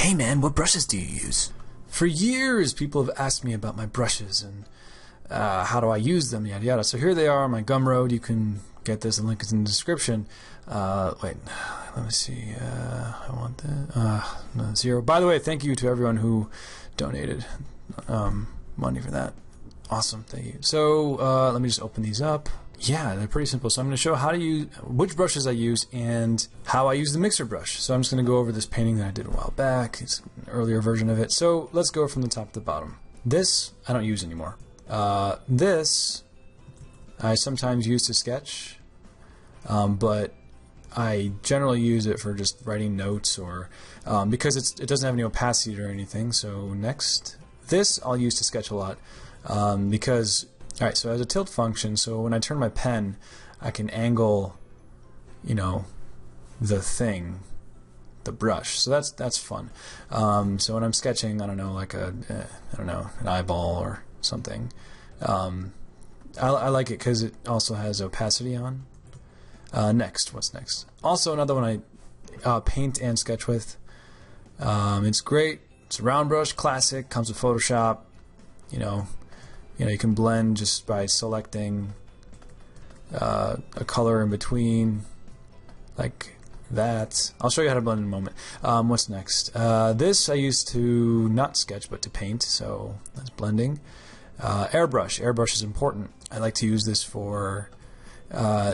Hey man, what brushes do you use? For years, people have asked me about my brushes and how do I use them, yada yada. So here they are, my Gumroad. You can get this, the link is in the description. Wait, let me see. I want that. No, 0. By the way, thank you to everyone who donated money for that. Awesome, thank you. So let me just open these up. Yeah, they're pretty simple. So I'm going to show how to use which brushes I use and how I use the mixer brush. So I'm just going to go over this painting that I did a while back. It's an earlier version of it. So let's go from the top to the bottom. This I don't use anymore. This I sometimes use to sketch, but I generally use it for just writing notes or because it doesn't have any opacity or anything. So next, this I'll use to sketch a lot because alright, so as a tilt function, so when I turn my pen, I can angle, you know, the thing, the brush. So that's fun. So when I'm sketching, I don't know, like I don't know, an eyeball or something. I like it because it also has opacity on. Next, what's next? Also another one I paint and sketch with. It's great. It's a round brush, classic. Comes with Photoshop. You can blend just by selecting a color in between, like that. I'll show you how to blend in a moment. What's next? This I used to not sketch but to paint, so that's blending. Airbrush. Airbrush is important. I like to use this for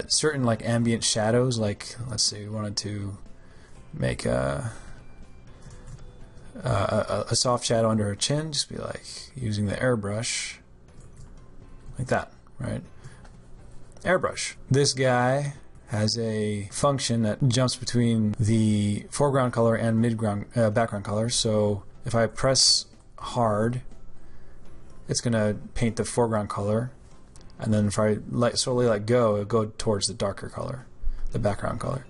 certain like ambient shadows. Like let's say we wanted to make a soft shadow under her chin. Just be like using the airbrush. Like that, right? Airbrush. This guy has a function that jumps between the foreground color and background color. So if I press hard, it's going to paint the foreground color, and then if I slowly let go, it'll go towards the darker color, the background color.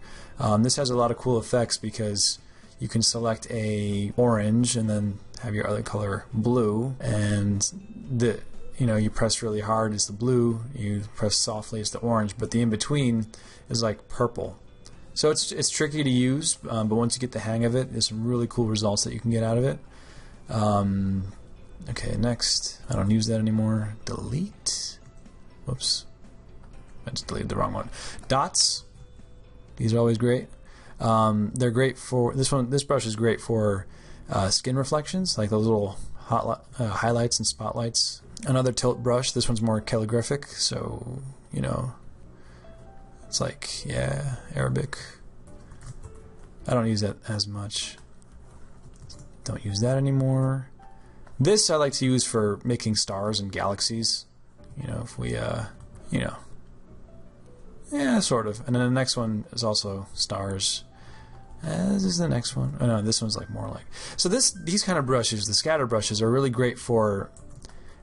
This has a lot of cool effects because you can select a orange and then have your other color blue, and you press really hard, it's the blue, you press softly, it's the orange, but the in-between is like purple. So it's tricky to use, but once you get the hang of it, there's some really cool results that you can get out of it. Okay, next. I don't use that anymore. Delete. Whoops. I just deleted the wrong one. Dots. These are always great. They're great for this brush is great for skin reflections, like those little highlights and spotlights. Another tilt brush. This one's more calligraphic, so it's like, yeah, Arabic. I don't use that as much. Don't use that anymore. This I like to use for making stars and galaxies. If we yeah, sort of. And then the next one is also stars. This is the next one. Oh no, this one's like more like. So these kind of brushes, the scatter brushes, are really great for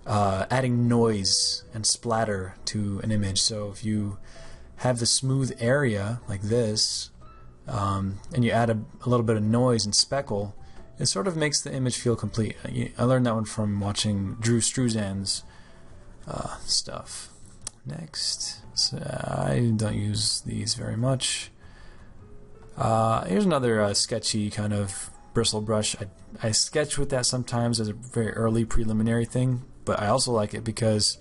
adding noise and splatter to an image. So if you have the smooth area like this, and you add a little bit of noise and speckle, it sort of makes the image feel complete. I learned that one from watching Drew Struzan's stuff. Next, so I don't use these very much. Here's another sketchy kind of bristle brush. I sketch with that sometimes as a very early preliminary thing, but I also like it because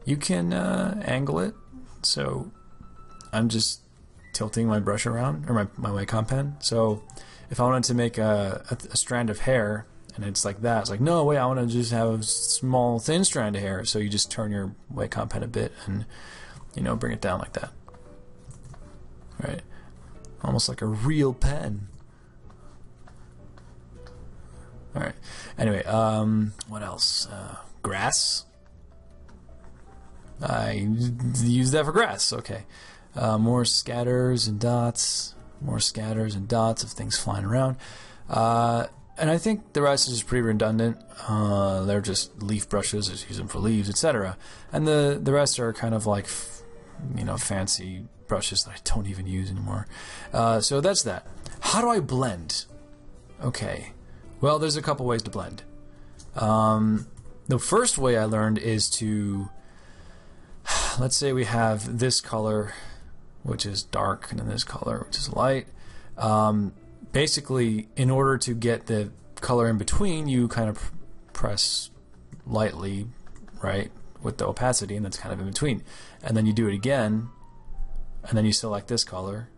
you can angle it. So I'm just tilting my brush around, or my Wacom pen. So if I wanted to make a strand of hair and it's like that, it's like, no, wait, I want to just have a small thin strand of hair. So you just turn your Wacom pen a bit and bring it down like that, right? Almost like a real pen. All right. Anyway, what else? Grass. I use that for grass. Okay. More scatters and dots. More scatters and dots of things flying around. And I think the rest is pretty redundant. They're just leaf brushes. Just use them for leaves, etc. And the rest are kind of like, fancy brushes that I don't even use anymore. So that's that. How do I blend? Okay. Well, there's a couple ways to blend. The first way I learned is to, let's say we have this color, which is dark, and then this color, which is light. Basically, in order to get the color in between, you kind of press lightly, right, with the opacity, and that's kind of in between. And then you do it again, and then you select this color,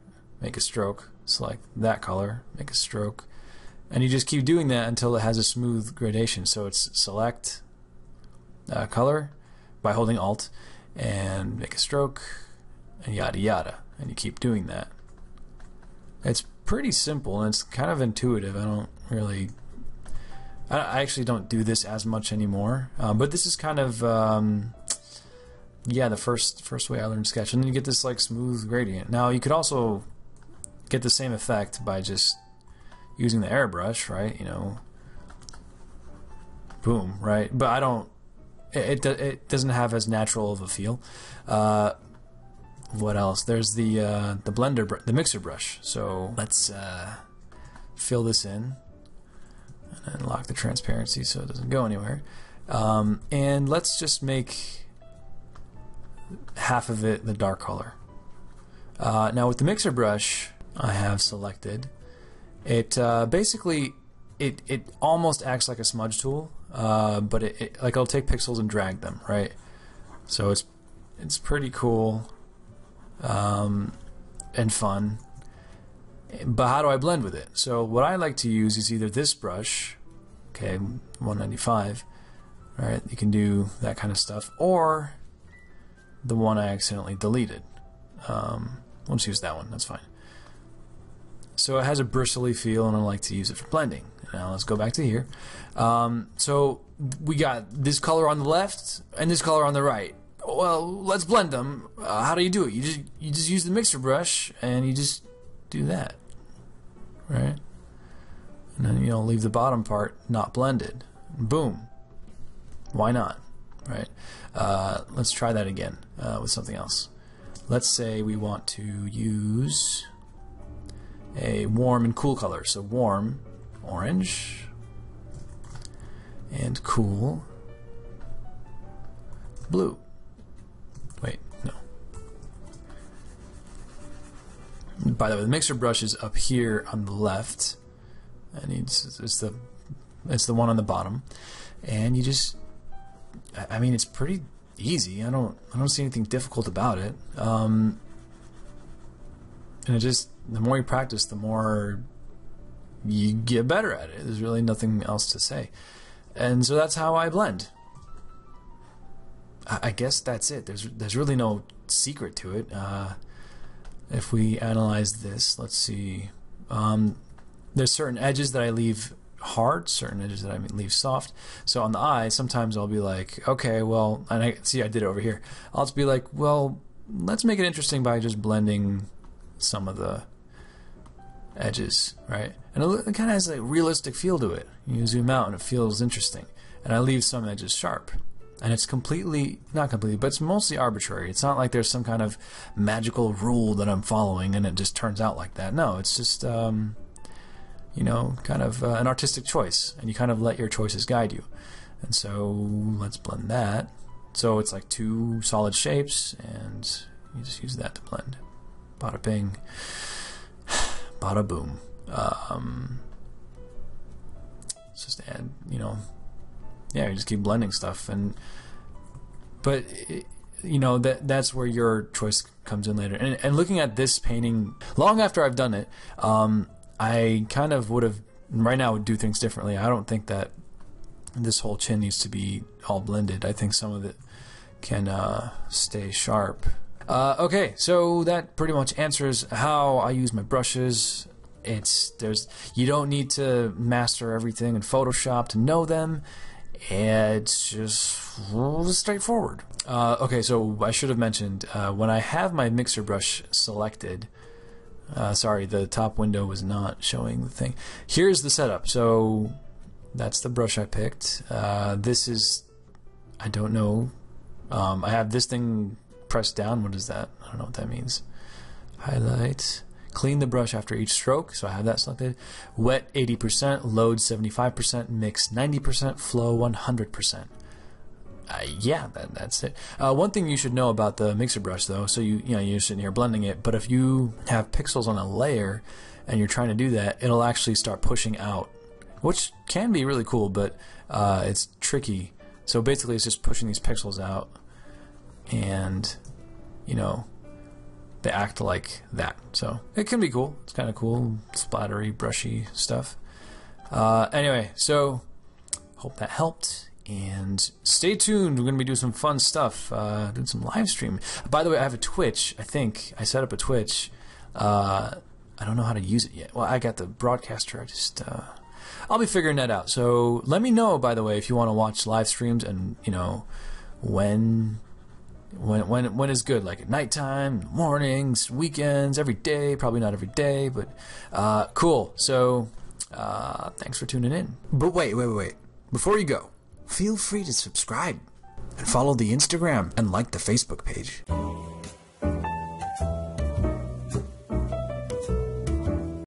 make a stroke, select that color, make a stroke, and you just keep doing that until it has a smooth gradation. So it's select color by holding Alt and make a stroke, and yada yada, and you keep doing that. It's pretty simple and it's kind of intuitive. I actually don't do this as much anymore, but this is kind of yeah, the first way I learned Sketch, and then you get this like smooth gradient. Now you could also get the same effect by just using the airbrush, right? You know, boom, right? But I don't. It doesn't have as natural of a feel. What else? There's the blender, the mixer brush. So let's fill this in and lock the transparency so it doesn't go anywhere. And let's just make half of it the dark color. Now with the mixer brush I have selected, it basically it almost acts like a smudge tool, but like I'll take pixels and drag them, right? So it's pretty cool and fun. But how do I blend with it? So what I like to use is either this brush, okay, 195, right? You can do that kind of stuff, or the one I accidentally deleted. We'll just use that one. That's fine. So it has a bristly feel, and I like to use it for blending. Now let's go back to here. So we got this color on the left and this color on the right. Well, let's blend them. How do you do it? You just use the mixer brush and you just do that, right? And then leave the bottom part not blended. Boom. Why not, right? Let's try that again with something else. Let's say we want to use a warm and cool color. So warm, orange, and cool, blue. Wait, no. By the way, the mixer brush is up here on the left, and it's the one on the bottom, and you just, I mean, it's pretty easy. I don't see anything difficult about it. And it just, the more you practice, the more you get better at it. There's really nothing else to say. And so that's how I blend. I guess that's it. There's really no secret to it. If we analyze this, let's see. There's certain edges that I leave hard, certain edges that I leave soft. So on the eye, sometimes I'll be like, okay, well, and I did it over here. I'll just be like, well, let's make it interesting by just blending some of the edges, right? And it kind of has a realistic feel to it. You zoom out and it feels interesting. And I leave some edges sharp. And it's completely, not completely, but it's mostly arbitrary. It's not like there's some kind of magical rule that I'm following and it just turns out like that. No, it's just, you know, kind of an artistic choice. And you kind of let your choices guide you. And so let's blend that. So it's like two solid shapes, and you just use that to blend. Bada bing, bada boom. Let's just add, you know, yeah, you just keep blending stuff, but you know, that's where your choice comes in later. And looking at this painting, long after I've done it, I kind of would have, right now, would do things differently. I don't think that this whole chin needs to be all blended. I think some of it can stay sharp. Okay, so that pretty much answers how I use my brushes. You don't need to master everything in Photoshop to know them. It's just straightforward. Okay, so I should have mentioned, when I have my mixer brush selected, sorry, the top window was not showing the thing. Here's the setup. So that's the brush I picked. This is, I don't know, I have this thing pressed down. What is that? I don't know what that means. Highlight. Clean the brush after each stroke, so I have that selected. Wet 80%, load 75%, mix 90%, flow 100%. Yeah, that's it. One thing you should know about the mixer brush, though, so you're sitting here blending it, but if you have pixels on a layer and you're trying to do that, it'll actually start pushing out which can be really cool, but it's tricky. So basically it's just pushing these pixels out, and you know, they act like that. So it can be cool. It's kind of cool, splattery, brushy stuff. Anyway, so hope that helped, and stay tuned. We're going to be doing some fun stuff, doing some live stream. By the way, I have a Twitch. I think I set up a Twitch. I don't know how to use it yet. Well, I got the broadcaster. I just I'll be figuring that out. So let me know, by the way, if you want to watch live streams, and you know, when is good, like at nighttime, mornings, weekends, every day. Probably not every day, but cool. So thanks for tuning in. But wait. Before you go, feel free to subscribe and follow the Instagram and like the Facebook page.